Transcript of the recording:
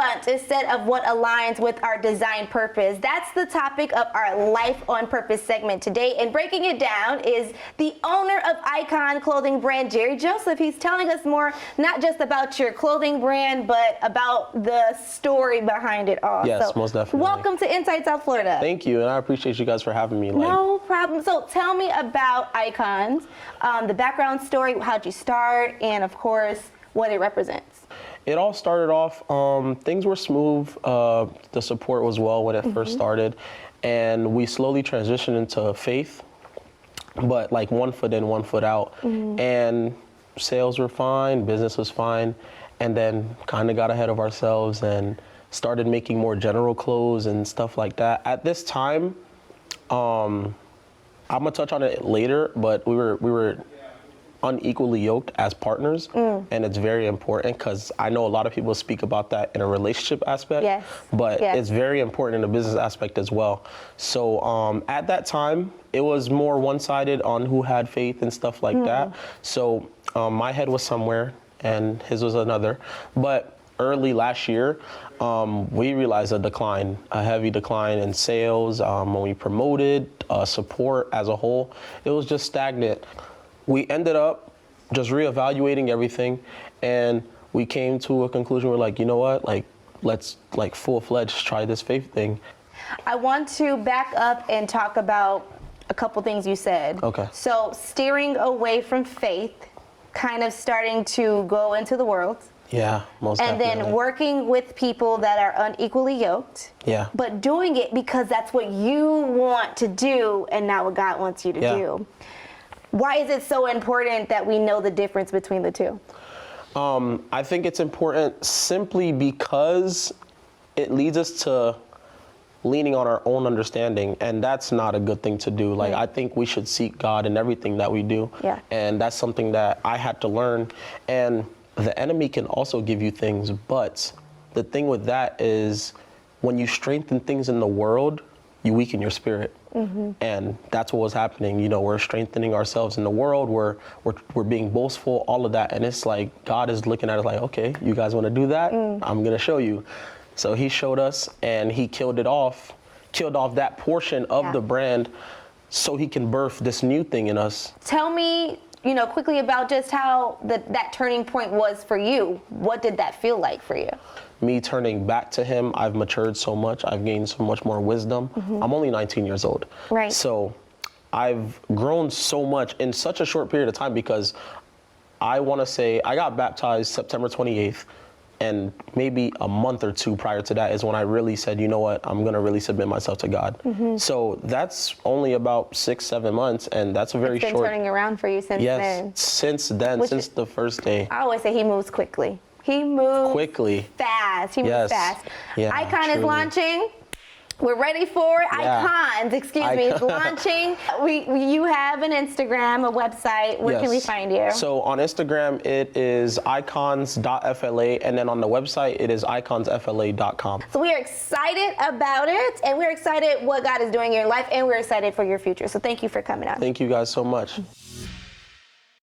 want instead of what aligns with our design purpose. That's the topic of our Life on Purpose segment today. And breaking it down is the owner of Icon clothing brand, Jerry Joseph. He's telling us more, not just about your clothing brand, but about the story behind it all. Yes, so most definitely. Welcome to Inside South Florida. Thank you, and I appreciate you guys for having me. No problem. So tell me about Icons, the background story, how'd you start, and of course, what it represents. It all started off, things were smooth. The support was well when it first started, and we slowly transitioned into faith, but like 1 foot in, 1 foot out. And sales were fine, business was fine, and then kind of got ahead of ourselves and started making more general clothes and stuff like that. At this time, I'm gonna touch on it later, but we were unequally yoked as partners, and it's very important because I know a lot of people speak about that in a relationship aspect, but it's very important in a business aspect as well. So at that time, it was more one-sided on who had faith and stuff like that. So my head was somewhere and his was another. But early last year, we realized a heavy decline in sales. When we promoted, support as a whole, it was just stagnant. We ended up just reevaluating everything, and we came to a conclusion. We're like, you know what, like, let's like full-fledged try this faith thing. I want to back up and talk about a couple things you said. Okay. So steering away from faith, kind of starting to go into the world. Yeah, most definitely. And then working with people that are unequally yoked. Yeah. But doing it because that's what you want to do and not what God wants you to do. Why is it so important that we know the difference between the two? I think it's important simply because it leads us to leaning on our own understanding, and that's not a good thing to do. Like, I think we should seek God in everything that we do. Yeah. And that's something that I had to learn. And the enemy can also give you things, but the thing with that is when you strengthen things in the world, you weaken your spirit. And that's what was happening. You know, we're strengthening ourselves in the world. We're being boastful, all of that. And it's like God is looking at us like, okay, you guys want to do that? I'm going to show you. So he showed us, and he killed off that portion of the brand so he can birth this new thing in us. Tell me, quickly about just how that turning point was for you. What did that feel like for you? Me turning back to him, I've matured so much. I've gained so much more wisdom. I'm only 19 years old. Right. So I've grown so much in such a short period of time, because I want to say I got baptized September 28th. And maybe a month or two prior to that is when I really said, you know what, I'm going to really submit myself to God. So that's only about 6-7 months. And that's a very short. It's been turning around for you since then. Yes, since then, since the first day. I always say he moves quickly. He moves quickly. Fast. He moves fast. Yeah, Icon is launching. We're ready for it. Icons, excuse me, is launching. You have an Instagram, a website. Where can we find you? So on Instagram, it is icons.fla, and then on the website, it is iconsfla.com. So we are excited about it, and we're excited what God is doing in your life, and we're excited for your future. So thank you for coming out. Thank you guys so much.